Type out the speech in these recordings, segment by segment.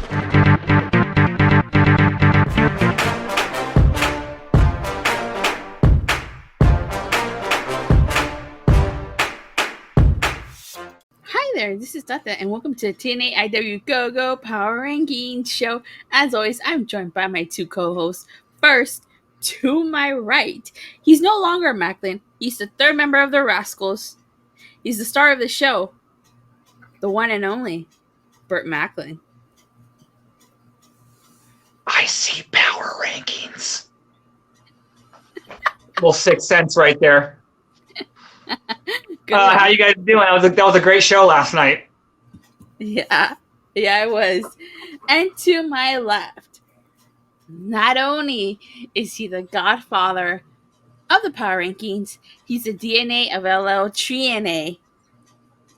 Hi there, this is Datila, and welcome to TNAIW GoGo Power Rankings show. As always, I'm joined by my two co-hosts. First, to my right, he's no longer Macklin. He's the third member of the Rascals. He's the star of the show, the one and only Burt Macklin. I see power rankings. Well, 6 cents right there. How you guys doing? That was a great show last night. Yeah, it was. And to my left, not only is he the godfather of the power rankings, he's the DNA of LL TNAIW,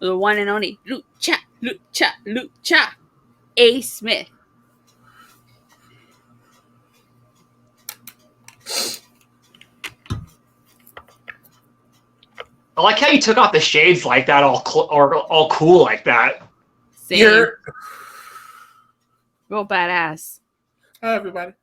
the one and only Lucha, Lucha, Lucha, A. Smith. I like how you took off the shades like that, all cool like that. Same. Real badass. Hi, everybody.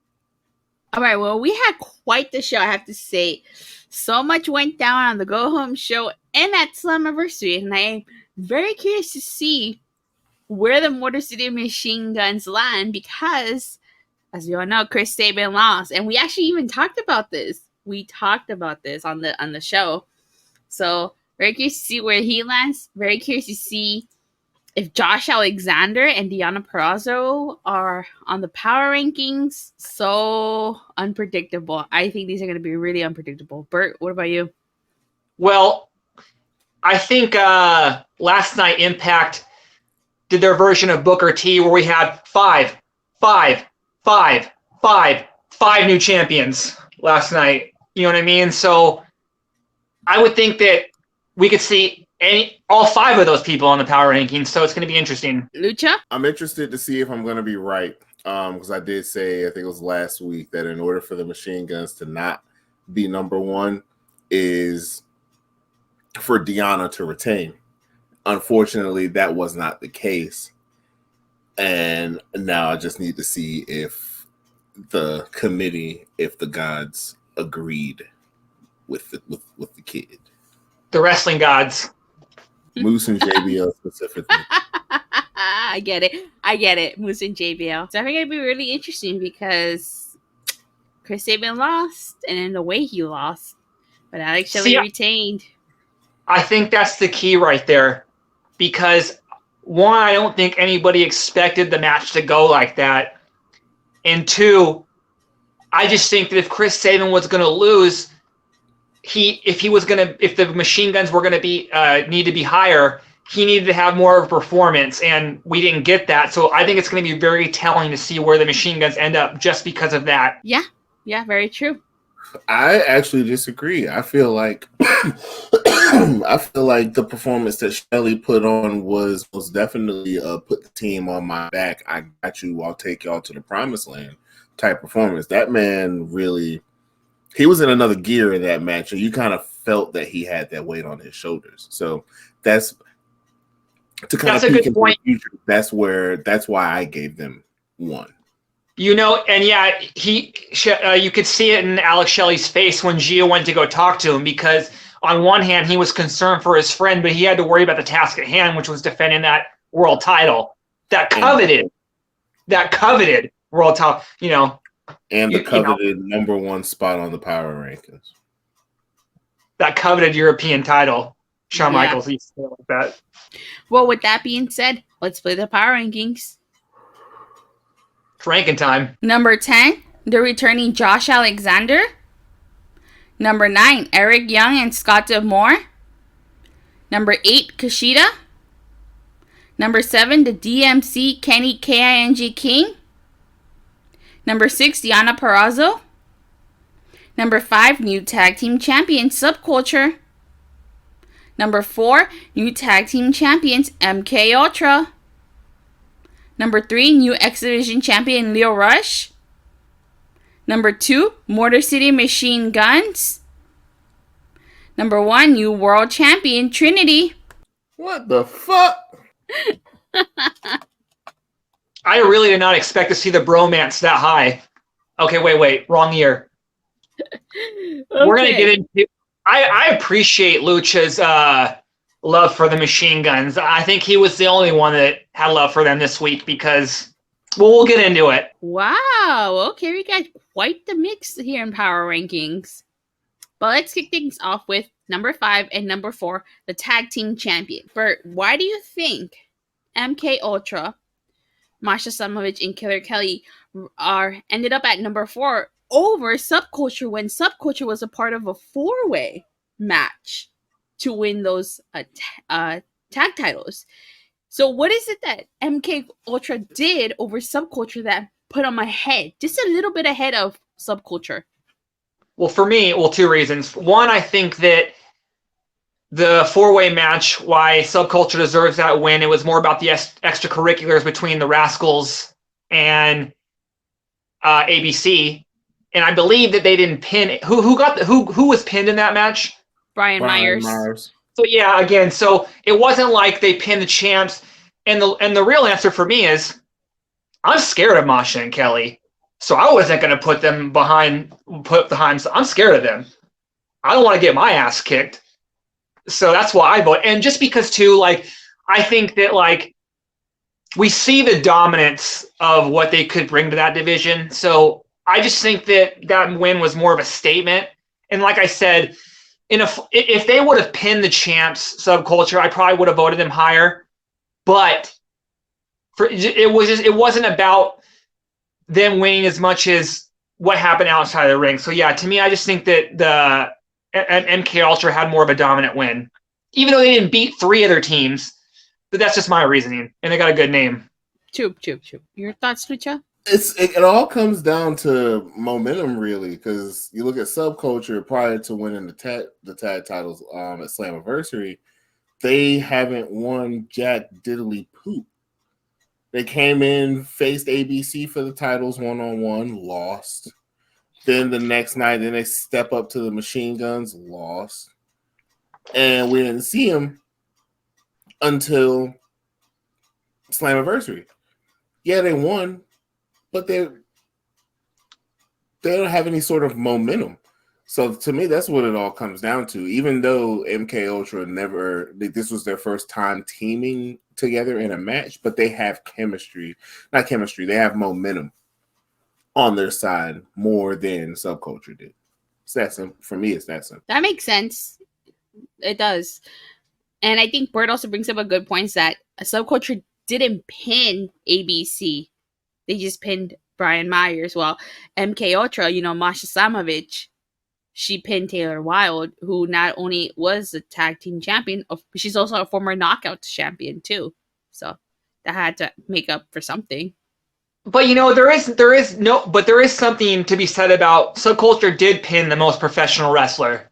All right, well, we had quite the show, I have to say. So much went down on the Go Home show and at Slammiversary, and I am very curious to see where the Motor City Machine Guns land because, as you all know, Chris Sabin lost, and we actually even talked about this. We talked about this on the show. So, very curious to see where he lands. Very curious to see if Josh Alexander and Deonna Purrazzo are on the power rankings. So unpredictable. I think these are going to be really unpredictable. Burt, what about you? Well, I think last night Impact did their version of Booker T where we had five new champions last night. You know what I mean? So I would think that we could see all 5 of those people on the power rankings, so it's going to be interesting. Lucha? I'm interested to see if I'm going to be right, because I did say, I think it was last week, that in order for the Machine Guns to not be number 1 is for Deonna to retain. Unfortunately, that was not the case, and now I just need to see if the committee, if the gods agreed with the kid. The wrestling gods. Moose and JBL specifically. I get it. Moose and JBL. It's definitely going to be really interesting because Chris Sabin lost, and in the way he lost, but Alex Shelley retained. I think that's the key right there because, one, I don't think anybody expected the match to go like that, and 2, I just think that if Chris Sabin was going to lose, if the Machine Guns were going to be need to be higher, he needed to have more of a performance, and we didn't get that. So I think it's going to be very telling to see where the Machine Guns end up just because of that. Yeah, very true. I actually disagree. I feel like the performance that Shelley put on was definitely put the team on my back. I got you. I'll take y'all to the promised land type performance. That man really. He was in another gear in that match, and you kind of felt that he had that weight on his shoulders. So that's to kind of peek into the future. That's why I gave them 1. You know, and yeah, you could see it in Alex Shelley's face when Gio went to go talk to him because on one hand he was concerned for his friend, but he had to worry about the task at hand, which was defending that world title, that coveted world title. You know. And the coveted number 1 spot on the power rankings. That coveted European title. Shawn Michaels used to say like that. Well, with that being said, let's play the power rankings. It's ranking time. Number 10, the returning Josh Alexander. Number 9, Eric Young and Scott D'Amore. Number 8, Kushida. Number 7, the DMC Kenny King. Number 6, Deonna Purrazzo. Number 5, new tag team champion Subculture. Number 4, new tag team champions MK Ultra. Number 3, new X Division champion Leo Rush. Number 2, Motor City Machine Guns. Number 1, new world champion Trinity. What the fuck? I really did not expect to see the bromance that high. Okay, wait, wrong year. We're gonna get into. I appreciate Lucha's love for the machine guns. I think he was the only one that had love for them this week because, well, we'll get into it. Wow. Okay, we got quite the mix here in Power Rankings. But let's kick things off with number 5 and number 4, the tag team champion. Burt, why do you think MK Ultra, Masha Slamovich, and Killer Kelly ended up at number 4 over Subculture when Subculture was a part of a 4-way match to win those tag titles? So what is it that MK Ultra did over Subculture that put them ahead, just a little bit ahead of Subculture? Well, for me, two reasons. One, I think that the 4-way match, why Subculture deserves that win, it was more about the extracurriculars between the Rascals and ABC. And I believe that they didn't pin who was pinned in that match? Brian Myers. So yeah, again, so it wasn't like they pinned the champs. And the real answer for me is I'm scared of Masha and Kelly. So I wasn't going to put behind. I'm scared of them. I don't want to get my ass kicked. So that's why I vote. And just because too, like, I think that like we see the dominance of what they could bring to that division. So I just think that win was more of a statement. And like I said, if they would have pinned the champs, Subculture, I probably would have voted them higher. But it wasn't about them winning as much as what happened outside of the ring. So yeah, to me, I just think that the MK Ultra had more of a dominant win, even though they didn't beat 3 other teams. But that's just my reasoning, and they got a good name. Choop. Your thoughts, Lucha? It all comes down to momentum, really, because you look at Subculture prior to winning the tag titles at Slammiversary, they haven't won jack diddly poop. They came in, faced ABC for the titles 1-on-1, lost. Then the next night, then they step up to the machine guns, lost. And we didn't see them until Slammiversary. Yeah, they won, but they don't have any sort of momentum. So to me, that's what it all comes down to. Even though MK Ultra this was their first time teaming together in a match, but they have not chemistry, they have momentum on their side more than Subculture did. It's that simple. For me, it's that simple. That makes sense. It does. And I think Burt also brings up a good point that Subculture didn't pin ABC. They just pinned Brian Myers. Well, MK Ultra, Masha Slamovich, she pinned Taylor Wilde, who not only was a tag team champion, she's also a former knockout champion too. So that had to make up for something. But there is something to be said about Subculture did pin the most professional wrestler,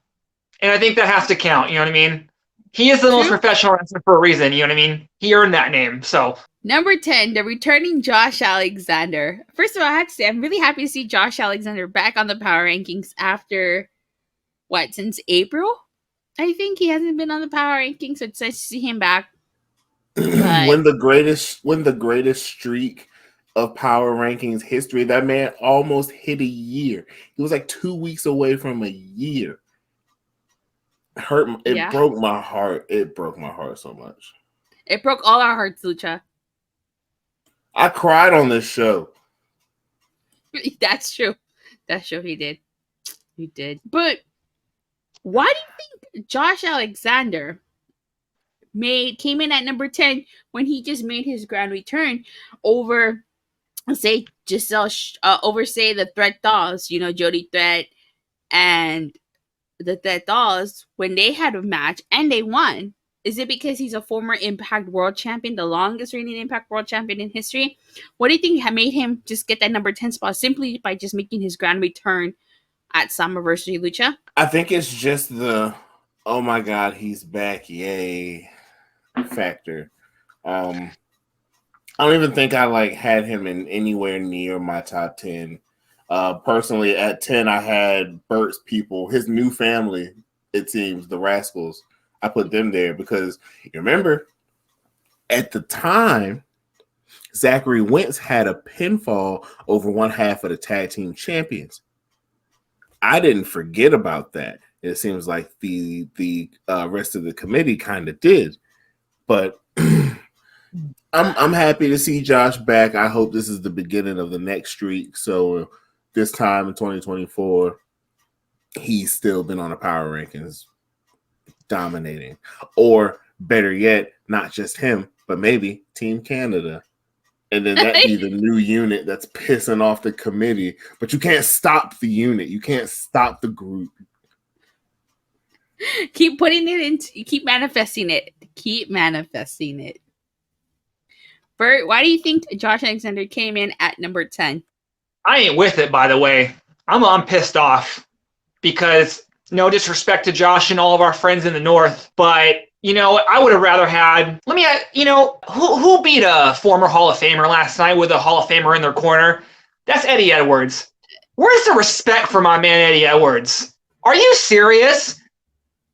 and I think that has to count. You know what I mean? He is the most professional wrestler for a reason. You know what I mean? He earned that name. So number 10, the returning Josh Alexander. First of all, I have to say I'm really happy to see Josh Alexander back on the Power Rankings after since April? I think he hasn't been on the Power Rankings, so it's nice to see him back. When the greatest streak of Power Rankings history, that man almost hit a year. He was like 2 weeks away from a year. It broke my heart. It broke my heart so much. It broke all our hearts, Lucha. I cried on this show. That's true. He did. He did. But why do you think Josh Alexander came in at number 10 when he just made his grand return over, say, the Threat Dolls, Jody Threat and the Threat Dolls, when they had a match and they won? Is it because he's a former Impact World Champion, the longest reigning Impact World Champion in history? What do you think made him just get that number 10 spot simply by just making his grand return at Slammiversary, Lucha? I think it's just the, oh my God, he's back, yay factor. I don't even think I had him in anywhere near my top 10. Personally, at 10, I had Burt's people, his new family, it seems, the Rascals. I put them there because, you remember, at the time, Zachary Wentz had a pinfall over one half of the tag team champions. I didn't forget about that. It seems like the rest of the committee kind of did, but I'm happy to see Josh back. I hope this is the beginning of the next streak. So this time in 2024, he's still been on the power rankings, dominating, or better yet, not just him, but maybe Team Canada. And then that'd be the new unit that's pissing off the committee. But you can't stop the unit. You can't stop the group. Keep putting it in. Keep manifesting it. Keep manifesting it. Burt, why do you think Josh Alexander came in at number 10? I ain't with it, by the way. I'm pissed off because no disrespect to Josh and all of our friends in the North, but I would have rather had. Let me, who beat a former Hall of Famer last night with a Hall of Famer in their corner? That's Eddie Edwards. Where's the respect for my man Eddie Edwards? Are you serious?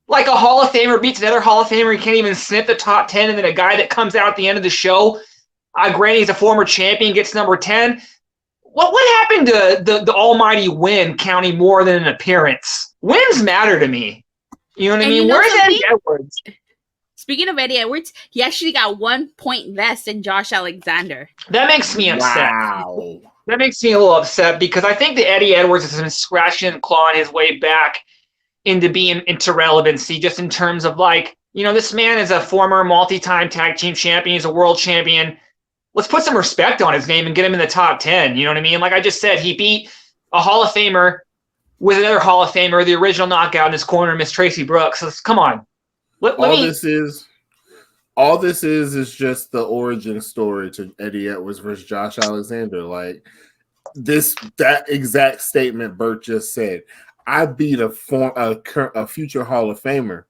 Like a Hall of Famer beats another Hall of Famer, he can't even snip the top 10, and then a guy that comes out at the end of the show, granted he's a former champion, gets number 10. What happened to the almighty win counting more than an appearance? Wins matter to me. You know what I mean? Where's Eddie Edwards? Speaking of Eddie Edwards, he actually got 1 point less than Josh Alexander. That makes me upset. Wow. That makes me a little upset because I think that Eddie Edwards has been scratching and clawing his way back into relevancy, just in terms of this man is a former multi-time tag team champion. He's a world champion. Let's put some respect on his name and get him in the top 10. You know what I mean? Like I just said, he beat a Hall of Famer with another Hall of Famer, the original knockout in his corner, Miss Tracy Brooks. So come on. All this is just the origin story to Eddie Edwards versus Josh Alexander. Like that exact statement Burt just said. I beat a future Hall of Famer.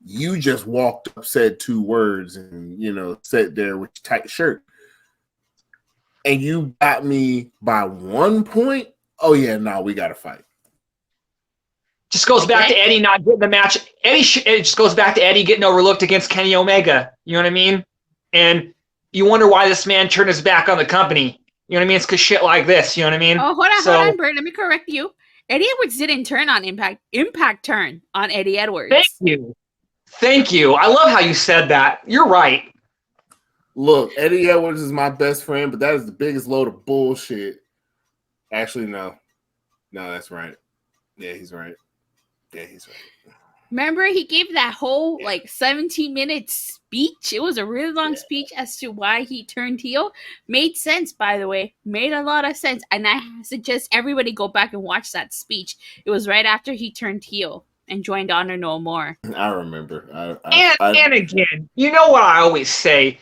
You just walked up, said 2 words, and sat there with your tight shirt, and you got me by 1 point. Oh yeah, no, we got to fight. Just goes back to Eddie not getting the match. It just goes back to Eddie getting overlooked against Kenny Omega. You know what I mean? And you wonder why this man turned his back on the company. You know what I mean? It's because shit like this. You know what I mean? Oh, hold on, Burt. Let me correct you. Eddie Edwards didn't turn on Impact. Impact turned on Eddie Edwards. Thank you. I love how you said that. You're right. Look, Eddie Edwards is my best friend, but that is the biggest load of bullshit. Actually, no. No, that's right. Yeah, he's right. Remember, he gave that whole 17-minute speech. It was a really long speech as to why he turned heel. Made sense, by the way. Made a lot of sense. And I suggest everybody go back and watch that speech. It was right after he turned heel and joined Honor No More. I remember. And again, you know what I always say?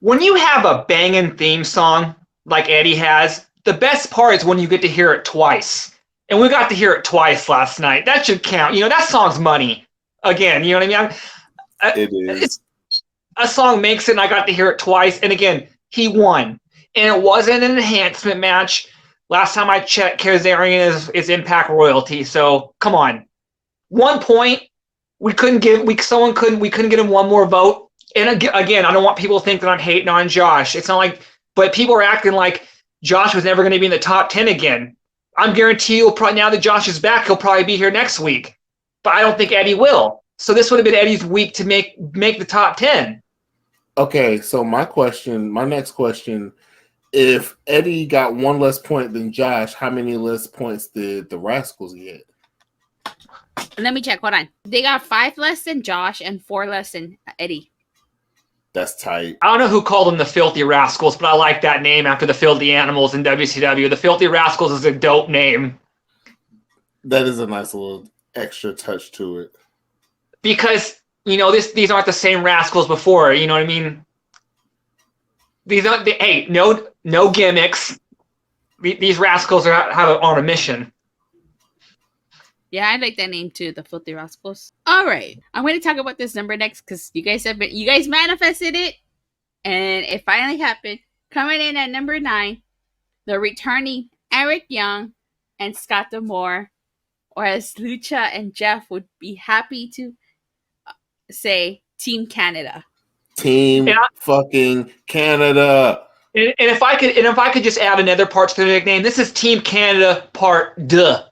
When you have a banging theme song like Eddie has, the best part is when you get to hear it twice. And we got to hear it twice last night. That should count. That song's money. Again, you know what I mean? It is. A song makes it, and I got to hear it twice. And again, he won. And it wasn't an enhancement match. Last time I checked, Kazarian is Impact royalty. So come on. 1 point. We couldn't get him one more vote. And again, I don't want people to think that I'm hating on Josh. It's not like, but people are acting like Josh was never going to be in the top 10 again. I'm guarantee you, now that Josh is back, he'll probably be here next week. But I don't think Eddie will. So this would have been Eddie's week to make the top 10. Okay, so my next question, if Eddie got 1 less point than Josh, how many less points did the Rascals get? Let me check. Hold on. They got 5 less than Josh and 4 less than Eddie. That's tight. I don't know who called them the Filthy Rascals, but I like that name after the Filthy Animals in WCW. The Filthy Rascals is a dope name. That is a nice little extra touch to it. Because, these aren't the same Rascals before, you know what I mean? These aren't no gimmicks. These Rascals are on a mission. Yeah, I like that name too, the Filthy Rascals. All right, I'm going to talk about this number next because you guys manifested it, and it finally happened. Coming in at number 9, the returning Eric Young and Scott D'Amore, or as Lucha and Jeff would be happy to say, Team Canada. Team fucking Canada. And if I could just add another part to the nickname, this is Team Canada Part Duh.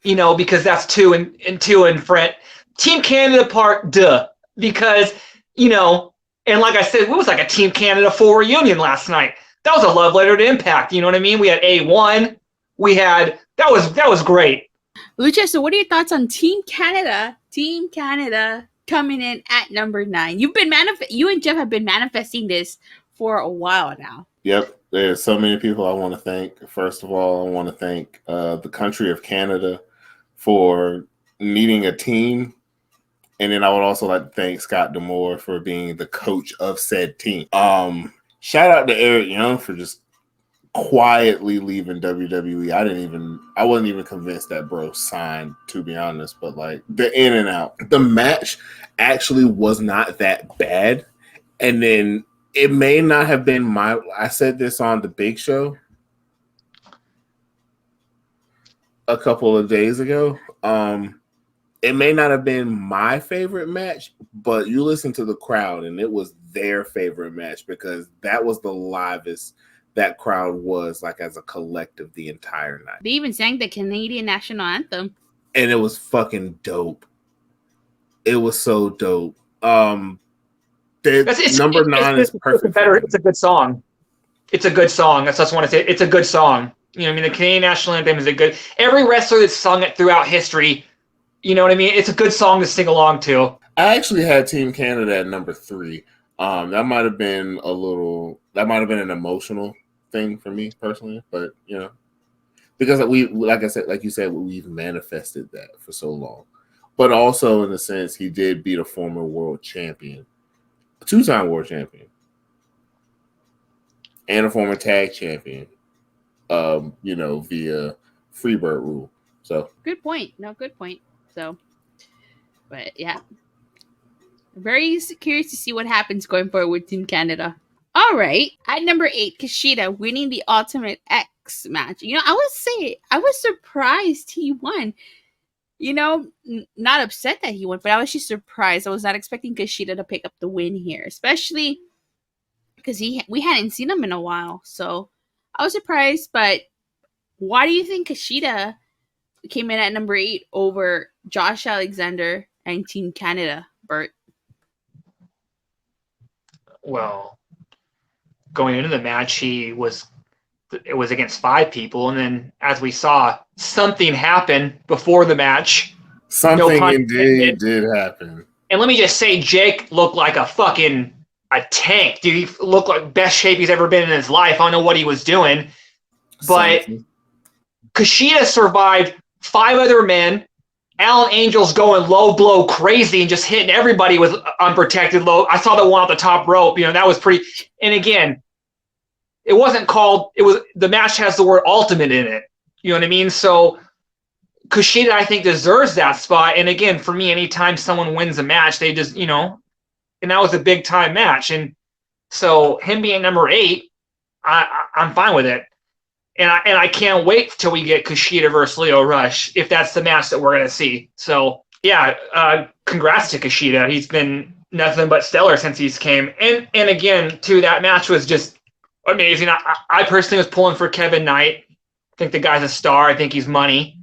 You know, because that's two in front. Team Canada Part Duh. Because, you know, and like I said, it was like a Team Canada 4 reunion last night. That was a love letter to Impact. You know what I mean? We had A1. We had that was great. Lucha, so what are your thoughts on Team Canada? Team Canada coming in at number 9. You and Jeff have been manifesting this for a while now. Yep, there's so many people I want to thank. First of all, I want to thank the country of Canada for needing a team. And then I would also like to thank Scott D'Amore for being the coach of said team. Shout out to Eric Young for just quietly leaving WWE. I wasn't even convinced that bro signed, to be honest, but like the in and out. The match actually was not that bad. And then it may not have been I said this on the Big Show a couple of days ago. It may not have been my favorite match, but you listen to the crowd and it was their favorite match because that was the livest that crowd was, like, as a collective the entire night. They even sang the Canadian national anthem. And it was fucking dope. It was so dope. Number 9 is perfect. It's a good song. It's a good song. That's what I want to say. It's a good song. You know what I mean? The Canadian national anthem is a good... Every wrestler that's sung it throughout history, you know what I mean? It's a good song to sing along to. I actually had Team Canada at number 3. That might have been an emotional thing for me personally, but you know, because like you said, we've manifested that for so long. But also in the sense he did beat a former world champion, a 2-time world champion, and a former tag champion, you know, via Freebird rule. So good point. Good point. So, but yeah, very curious to see what happens going forward with Team Canada. All right, at number 8, Kushida winning the Ultimate X match. You know, I was surprised he won. You know, not upset that he won, but I was just surprised. I was not expecting Kushida to pick up the win here, especially because we hadn't seen him in a while. So I was surprised. But why do you think Kushida came in at number 8 over Josh Alexander and Team Canada, Burt? Well, going into the match, it was against 5 people, and then as we saw, something happened before the match. Something indeed did happen. And let me just say, Jake looked like a tank, dude. He looked like best shape he's ever been in his life. I don't know what he was doing, but Kushida survived 5 other men. Alan Angel's going low blow crazy and just hitting everybody with unprotected low. I saw the one off the top rope. You know, that was pretty. And again, it wasn't called. The match has the word ultimate in it. You know what I mean? So Kushida, I think, deserves that spot. And again, for me, anytime someone wins a match, they just, you know, and that was a big time match. And so him being number 8, I'm fine with it. And I can't wait till we get Kushida versus Leo Rush, if that's the match that we're going to see. So, yeah, congrats to Kushida. He's been nothing but stellar since he's came. And again, too, that match was just amazing. I personally was pulling for Kevin Knight. I think the guy's a star. I think he's money.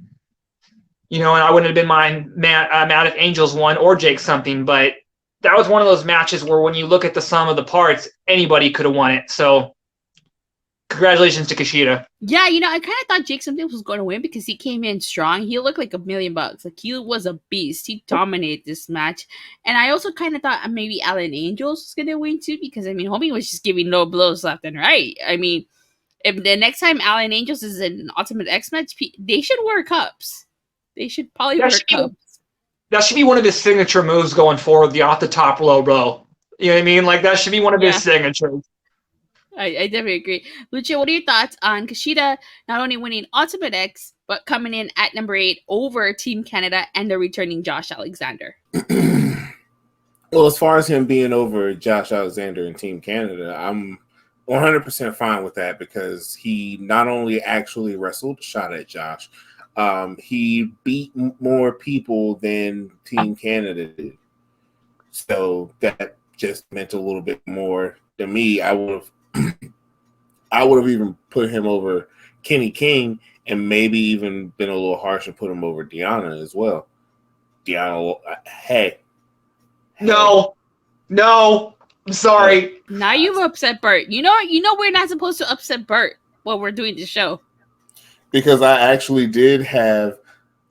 You know, and I wouldn't have been mad if Angels won or Jake something, but that was one of those matches where when you look at the sum of the parts, anybody could have won it. So, congratulations to Kushida. Yeah, you know, I kind of thought Jake something was going to win because he came in strong. He looked like $1 million. Like, he was a beast. He dominated this match. And I also kind of thought maybe Alan Angels was going to win too because, I mean, homie was just giving low blows left and right. I mean, if the next time Alan Angels is in an Ultimate X match, they should wear cups. They should probably wear cups. That should be one of his signature moves going forward, the off the top low blow. You know what I mean? Like, that should be one of his signatures. I definitely agree. Lucha, what are your thoughts on Kushida not only winning Ultimate X, but coming in at number 8 over Team Canada and the returning Josh Alexander? Well, as far as him being over Josh Alexander and Team Canada, I'm 100% fine with that because he not only actually wrestled a shot at Josh, he beat more people than Team Canada did. So that just meant a little bit more to me. I would have even put him over Kenny King, and maybe even been a little harsh and put him over Deanna as well. Deanna, hey. No, I'm sorry. Now you've upset Burt. You know we're not supposed to upset Burt while we're doing the show. Because I actually did have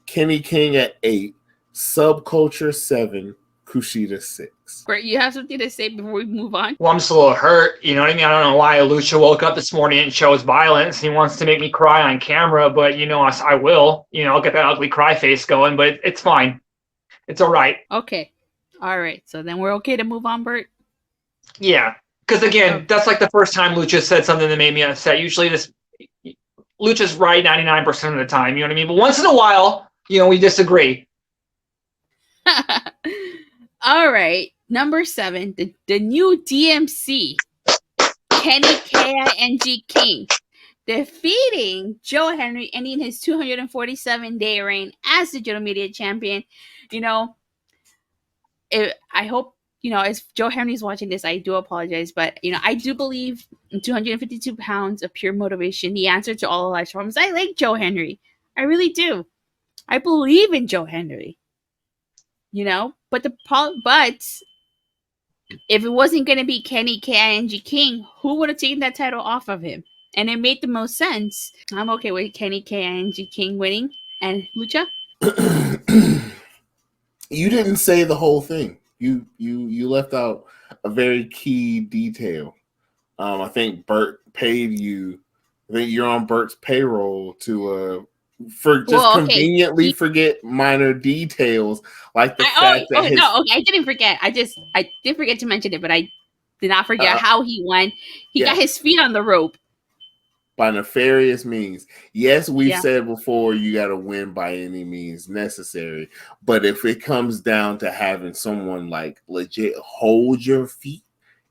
Kenny King at 8, Subculture 7, Kushida 6. Burt, you have something to say before we move on? Well, I'm just a little hurt. You know what I mean? I don't know why Lucha woke up this morning and shows violence. He wants to make me cry on camera, but I will. I'll get that ugly cry face going, but it's fine. It's all right. Okay. All right. So then we're okay to move on, Burt? Yeah. Because, again, that's like the first time Lucha said something that made me upset. Usually Lucha's right 99% of the time, you know what I mean? But once in a while, we disagree. All right. Number 7, the new DMC, Kenny K.I.N.G. King, defeating Joe Henry, ending his 247-day reign as Digital Media Champion. I hope, if Joe Henry's watching this, I do apologize, but, I do believe in 252 pounds of pure motivation, the answer to all of life's problems. I like Joe Henry. I really do. I believe in Joe Henry. But if it wasn't going to be Kenny K.I.N.G. King, who would have taken that title off of him? And it made the most sense. I'm okay with Kenny K.I.N.G. King winning. And Lucha? You didn't say the whole thing. You left out a very key detail. I think Burt paid you. I think you're on Burt's payroll to conveniently forget minor details like the fact that I didn't forget. I did forget to mention it, but I did not forget how he won. He got his feet on the rope. By nefarious means. Yes, we've said before you got to win by any means necessary. But if it comes down to having someone like legit hold your feet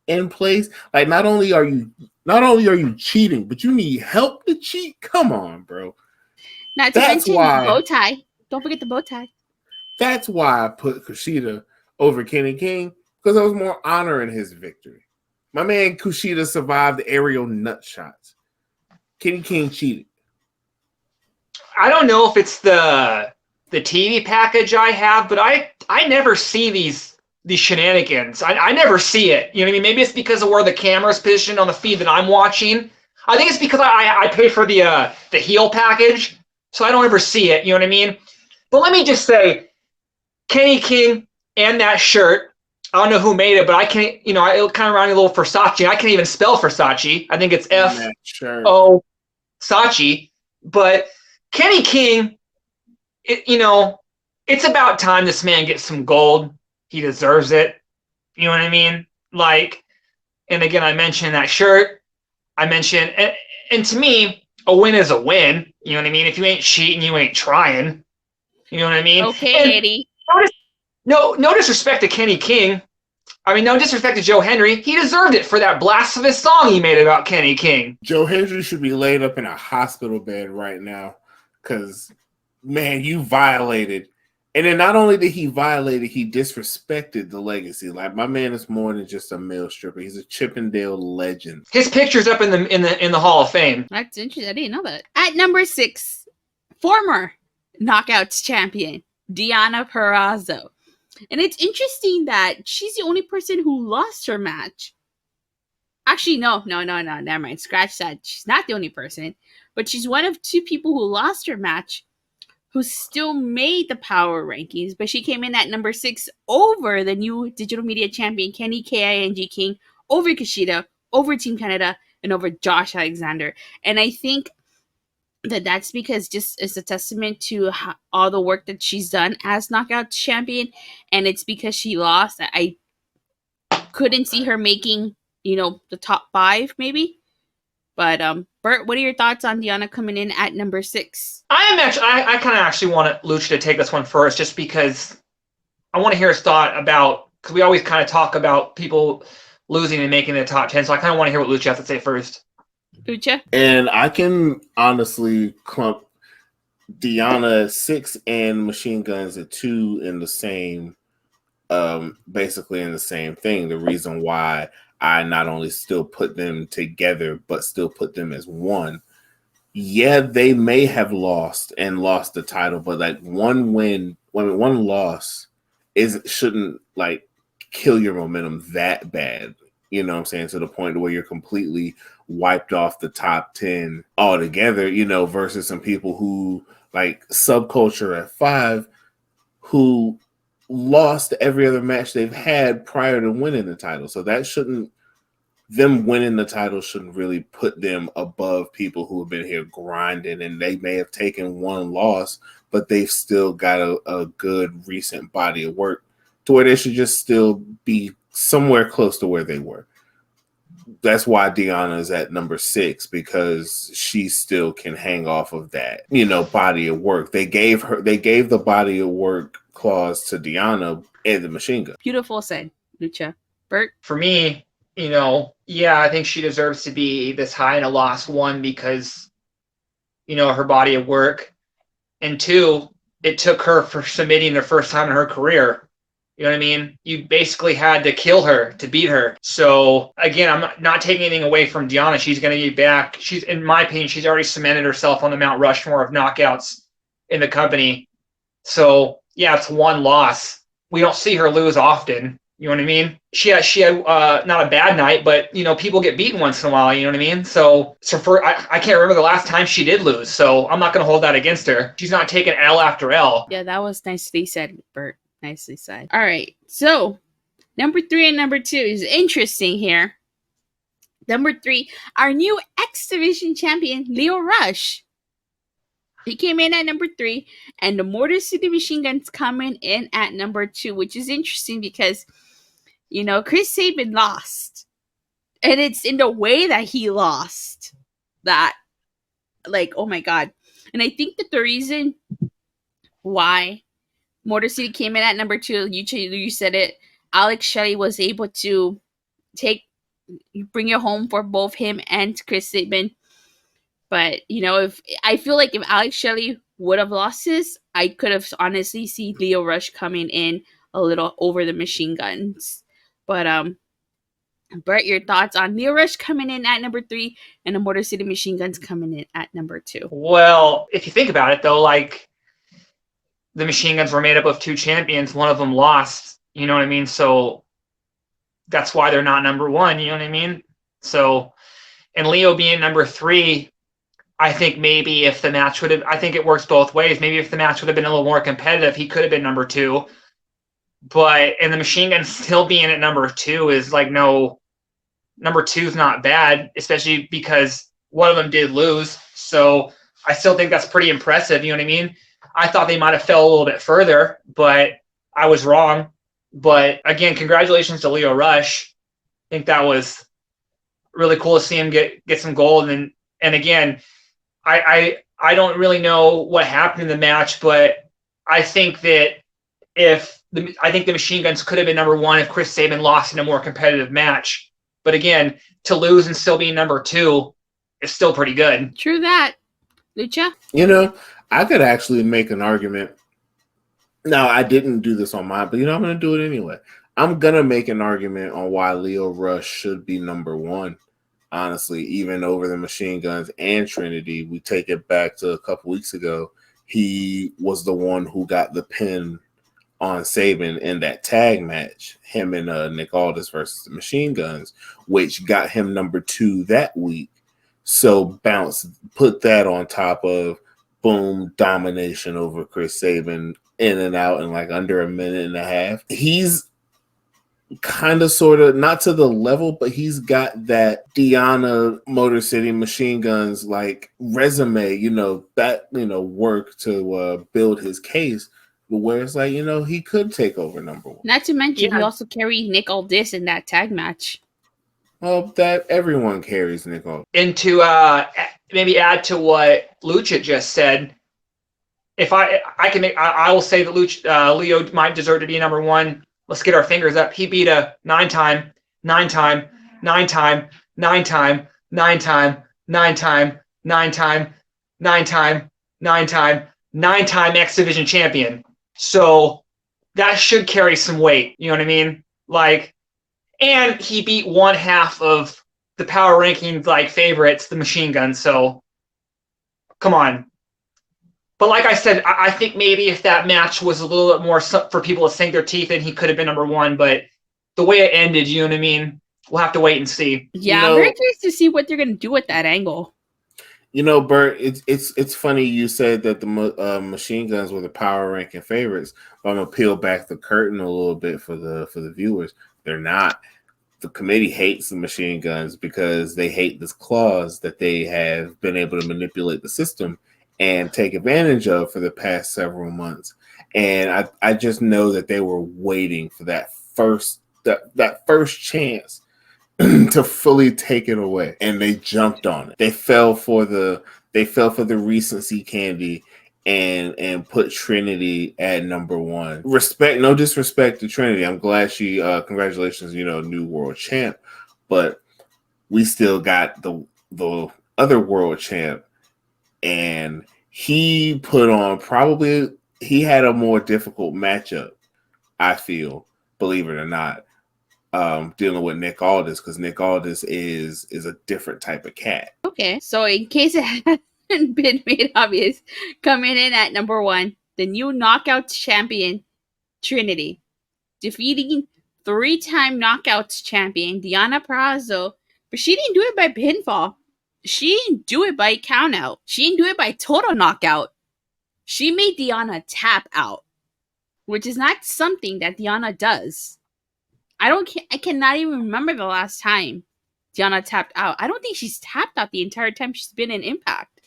in place, like not only are you cheating, but you need help to cheat. Come on, bro. Not to mention the bow tie. Don't forget the bow tie. That's why I put Kushida over Kenny King, because there was more honor in his victory. My man Kushida survived the aerial nut shots. Kenny King cheated. I don't know if it's the TV package I have, but I never see these shenanigans. I never see it. You know what I mean? Maybe it's because of where the camera's positioned on the feed that I'm watching. I think it's because I pay for the heel package, so I don't ever see it. You know what I mean? But let me just say, Kenny King and that shirt, I don't know who made it, but I can't, it kind of reminded me a little Versace. I can't even spell Versace. I think it's F-O Sachi. But Kenny King, it's about time this man gets some gold. He deserves it. You know what I mean? Like, and again, I mentioned that shirt. I mentioned, and to me, a win is a win. You know what I mean? If you ain't cheating, you ain't trying. You know what I mean? Okay, Eddie. No disrespect to Kenny King. I mean, no disrespect to Joe Henry. He deserved it for that blasphemous song he made about Kenny King. Joe Henry should be laid up in a hospital bed right now because, man, you violated. And then not only did he violate it, he disrespected the legacy. Like, my man is more than just a male stripper. He's a Chippendale legend. His picture's up in the Hall of Fame. That's interesting. I didn't know that. At number 6, former Knockouts champion, Deonna Purrazzo. And it's interesting that she's the only person who lost her match. Actually, no, never mind. Scratch that. She's not the only person, but she's one of 2 people who lost her match who still made the power rankings, but she came in at number 6 over the new digital media champion, Kenny K.I.N.G. King, over Kushida, over Team Canada, and over Josh Alexander. And I think that's because just it's a testament to all the work that she's done as Knockout champion, and it's because she lost. I couldn't see her making, the top 5 maybe. But Burt, what are your thoughts on Deonna coming in at number 6? I kind of actually want Lucha to take this one first, just because I want to hear his thought about, because we always kind of talk about people losing and making the top 10, so I kind of want to hear what Lucha has to say first. Lucha? And I can honestly clump Deonna at 6 and Machine Guns at 2 in the same basically in the same thing. The reason why I not only still put them together, but still put them as one. Yeah, they may have lost the title, but like one loss shouldn't like kill your momentum that bad. You know what I'm saying? To the point where you're completely wiped off the top 10 altogether, versus some people who like Subculture at 5 who lost every other match they've had prior to winning the title. So them winning the title shouldn't really put them above people who have been here grinding, and they may have taken one loss, but they've still got a good recent body of work to where they should just still be somewhere close to where they were. That's why Deanna is at number 6, because she still can hang off of that, body of work. They gave the body of work clause to Deanna and the Machine Gun. Beautiful said, Lucha. Burt? For me, I think she deserves to be this high in a loss. 1, because, her body of work. And 2, it took her for submitting the first time in her career. You know what I mean? You basically had to kill her to beat her. So, again, I'm not taking anything away from Deanna. She's going to be back. In my opinion, she's already cemented herself on the Mount Rushmore of knockouts in the company. So, yeah, it's 1 loss. We don't see her lose often. You know what I mean? She had not a bad night, but, people get beaten once in a while. You know what I mean? So I can't remember the last time she did lose. So I'm not going to hold that against her. She's not taking L after L. Yeah, that was nicely said, Burt. Nicely said. All right. So, number 3 and number 2 is interesting here. Number 3, our new X Division champion, Lio Rush. He came in at number 3, and the Motor City Machine Guns coming in at number 2, which is interesting because, Chris Sabin lost. And it's in the way that he lost that, like, oh my God. And I think that the reason why Motor City came in at number 2, you said it, Alex Shelley was able to bring it home for both him and Chris Sabin. But, I feel like if Alex Shelley would have lost this, I could have honestly seen Lio Rush coming in a little over the Machine Guns. But, Burt, your thoughts on Lio Rush coming in at number 3 and the Motor City Machine Guns coming in at number 2? Well, if you think about it, though, like, the Machine Guns were made up of 2 champions. One of them lost. You know what I mean? So that's why they're not number 1. You know what I mean? So, and Leo being number 3, I think maybe if the match would have, I think it works both ways. Maybe if the match would have been a little more competitive, he could have been number 2. And the Machine Guns still being at number 2 is like, no, number 2 is not bad, especially because one of them did lose. So I still think that's pretty impressive. You know what I mean? I thought they might have fell a little bit further, but I was wrong. But again, congratulations to Lio Rush. I think that was really cool to see him get some gold. And again, I don't really know what happened in the match, but I think that I think the Machine Guns could have been number 1 if Chris Sabin lost in a more competitive match. But again, to lose and still be number 2 is still pretty good. True that. Lucha? I could actually make an argument. Now, I didn't do this on mine, but I'm going to do it anyway. I'm going to make an argument on why Lio Rush should be number 1. Honestly, even over the Machine Guns and Trinity. We take it back to a couple weeks ago. He was the one who got the pin on Sabin in that tag match, him and Nick Aldis versus the Machine Guns, which got him number 2 that week. So put that on top of boom, domination over Chris Sabin, in and out in like under a minute and a half. He's kind of sort of not to the level, but he's got that Deanna Motor City Machine Guns like resume, work to build his case, where it's like, he could take over number 1. Not to mention, he also carried Nick Aldis in that tag match. Well, that everyone carries Nick Aldis. And to maybe add to what Lucha just said, if I will say that Leo might deserve to be number 1. Let's get our fingers up. He beat a 9-time X Division champion. So that should carry some weight. You know what I mean? Like, and he beat one half of the power rankings like favorites, the Machine Gun. So, come on. But like I said, I think maybe if that match was a little bit more for people to sink their teeth in, he could have been number one. But the way it ended, you know what I mean? We'll have to wait and see. Yeah, I'm very curious to see what they're going to do with that angle. You know, Burt, it's funny you said that the Machine Guns were the power ranking favorites. But I'm gonna peel back the curtain a little bit for the viewers. They're not. The committee hates the Machine Guns because they hate this clause that they have been able to manipulate the system and take advantage of for the past several months. And I just know that they were waiting for that first chance to fully take it away, and they jumped on it. They fell for the recency candy and put Trinity at number one. No disrespect to Trinity. I'm glad she congratulations, new world champ, but we still got the other world champ, and he put on he had a more difficult matchup, I feel, believe it or not. Dealing with Nick Aldis, because Nick Aldis is a different type of cat. Okay, so in case it hasn't been made obvious, coming in at number one, the new Knockouts champion, Trinity, defeating 3-time Knockouts champion Deonna Purrazzo, but she didn't do it by pinfall. She didn't do it by countout. She didn't do it by total knockout. She made Deonna tap out, which is not something that Deonna does. I cannot even remember the last time Deonna tapped out. I don't think she's tapped out the entire time she's been in Impact.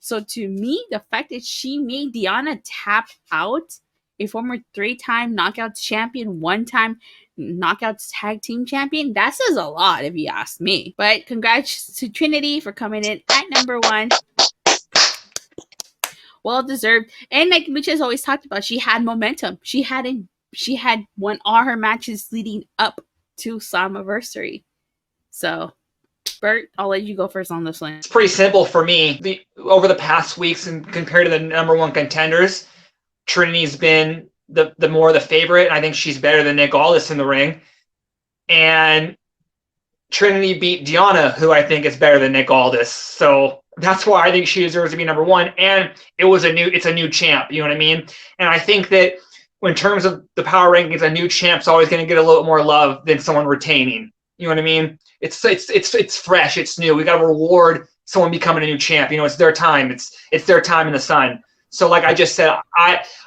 So to me, the fact that she made Deonna tap out, a former 3-time Knockouts champion, 1-time Knockouts tag team champion, that says a lot if you ask me. But congrats to Trinity for coming in at number one. Well deserved. And like Lucha's always talked about, she had momentum. She had won all her matches leading up to Slammiversary. So, Burt, I'll let you go first on this one. It's pretty simple for me. Over the past weeks, and compared to the number one contenders, Trinity's been the more the favorite, and I think she's better than Nick Aldis in the ring. And Trinity beat Deonna, who I think is better than Nick Aldis. So that's why I think she deserves to be number one. And it's a new champ, you know what I mean? And I think that in terms of the power rankings, a new champ's always going to get a little more love than someone retaining. You know what I mean? It's fresh, it's new. We got to reward someone becoming a new champ. It's their time. It's their time in the sun. So like I just said,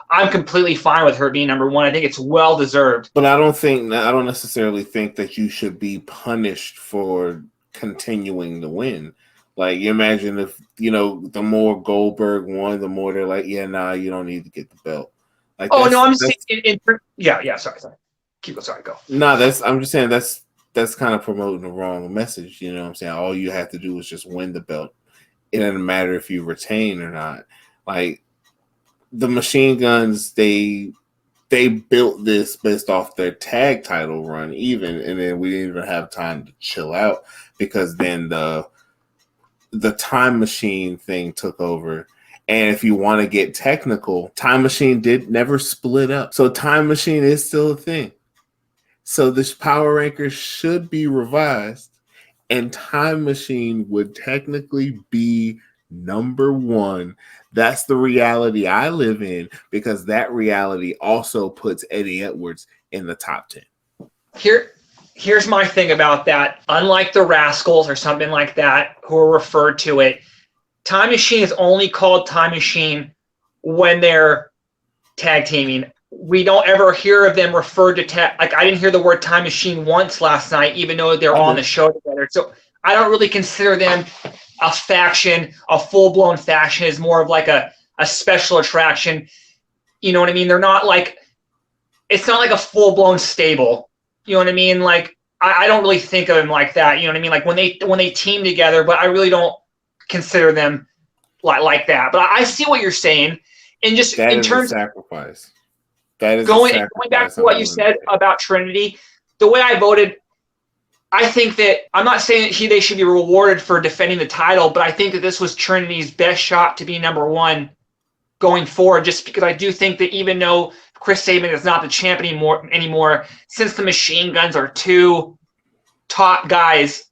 I'm completely fine with her being number one. I think it's well deserved. But I don't necessarily think that you should be punished for continuing to win. Like, you imagine if, the more Goldberg won, the more they're like, yeah, nah, you don't need to get the belt. Like, I'm saying, sorry. Sorry, go. No, I'm just saying that's kind of promoting the wrong message. You know what I'm saying? All you have to do is just win the belt. It doesn't matter if you retain or not. Like, the Machine Guns, they built this based off their tag title run, and then we didn't even have time to chill out because then the Time Machine thing took over. And if you want to get technical, Time Machine never split up. So Time Machine is still a thing. So this Power Rankers should be revised, and Time Machine would technically be number one. That's the reality I live in, because that reality also puts Eddie Edwards in the top 10. Here's my thing about that. Unlike the Rascals or something like that, who are referred to it, Time Machine is only called Time Machine when they're tag teaming. We don't ever hear of them referred to tag. Like, I didn't hear the word Time Machine once last night, even though they're on the show together. So I don't really consider them a faction, a full-blown faction. Is more of like a special attraction. You know what I mean? They're not like, it's not like a full-blown stable. You know what I mean? Like, I don't really think of them like that. You know what I mean? Like when they team together, but I really don't consider them like that. But I see what you're saying. And just that in terms of sacrifice. That is going back to what you said about Trinity, the way I voted, I think that I'm not saying that they should be rewarded for defending the title, but I think that this was Trinity's best shot to be number one going forward, just because I do think that even though Chris Sabin is not the champ anymore. Since the Machine Guns are two top guys,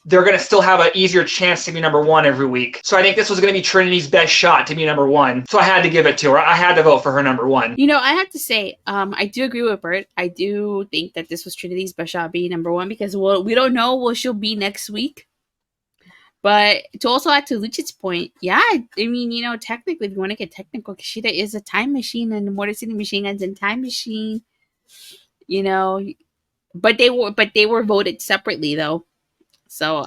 they're going to still have an easier chance to be number one every week. So I think this was going to be Trinity's best shot to be number one. So I had to give it to her. I had to vote for her number one. You know, I have to say, I do agree with Burt. I do think that this was Trinity's best shot being number one because we don't know what she'll be next week. But to also add to Lucha's point, yeah, I mean, you know, technically, if you want to get technical, Kushida is a time machine and the Motor City Machine Guns and time machine, you know, but they were voted separately though. So,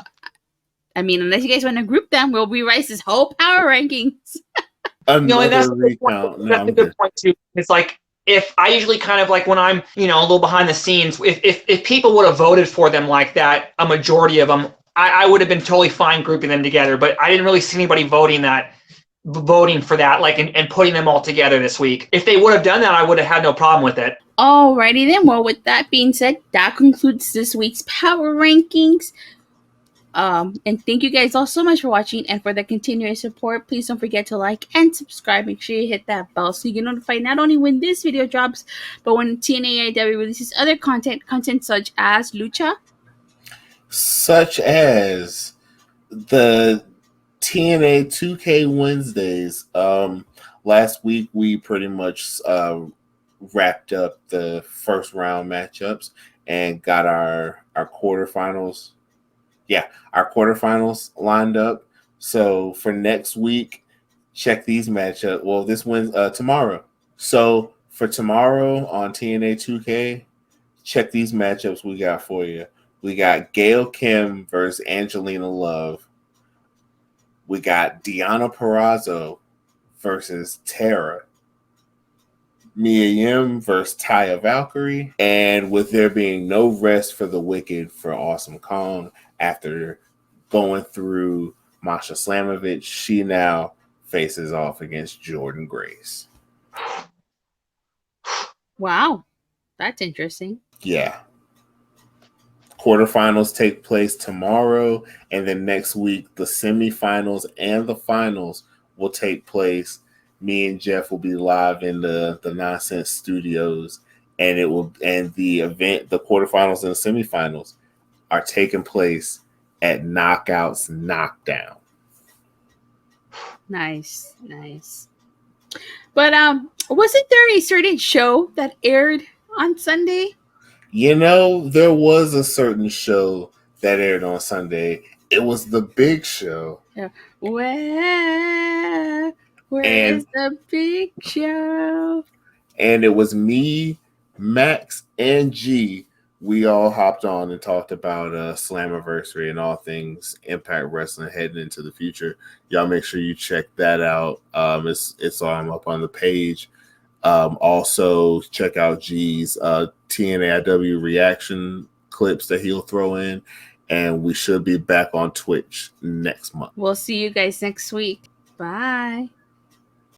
I mean, unless you guys want to group them, we'll rewrite this whole power rankings. Another recount. That's a good point too. It's like, if I usually kind of like when I'm, you know, a little behind the scenes, if people would have voted for them like that, a majority of them, I would have been totally fine grouping them together, but I didn't really see anybody voting for that, like, and putting them all together this week. If they would have done that, I would have had no problem with it. Alrighty then. Well, with that being said, that concludes this week's power rankings. And thank you guys all so much for watching and for the continuous support. Please don't forget to like and subscribe. Make sure you hit that bell so you get notified not only when this video drops, but when TNAIW releases other content such as Lucha, such as the TNA 2K Wednesdays. Last week we pretty much wrapped up the first round matchups and got our quarterfinals. Yeah, our quarterfinals lined up. So for next week, check these matchups. Well, this wins tomorrow. So for tomorrow on TNA 2K, check these matchups we got for you. We got Gail Kim versus Angelina Love. We got Deonna Purrazzo versus Tara. Mia Yim versus Taya Valkyrie. And with there being no rest for the Wicked for Awesome Kong after going through Masha Slamovich, she now faces off against Jordan Grace. wow, that's interesting. Yeah. Quarterfinals take place tomorrow, and then next week the semifinals and the finals will take place. Me and Jeff will be live in the Nonsense Studios, and the event, the quarterfinals and the semifinals, are taking place at Knockouts Knockdown. Nice. But wasn't there a certain show that aired on Sunday? You know, there was a certain show that aired on Sunday. It was the big show. Yeah. Where is the big show? And it was me, Max, and G. We all hopped on and talked about Slammiversary and all things Impact Wrestling heading into the future. Y'all make sure you check that out. It's up on the page. Also, check out G's TNAIW reaction clips that he'll throw in. And we should be back on Twitch next month. We'll see you guys next week. Bye.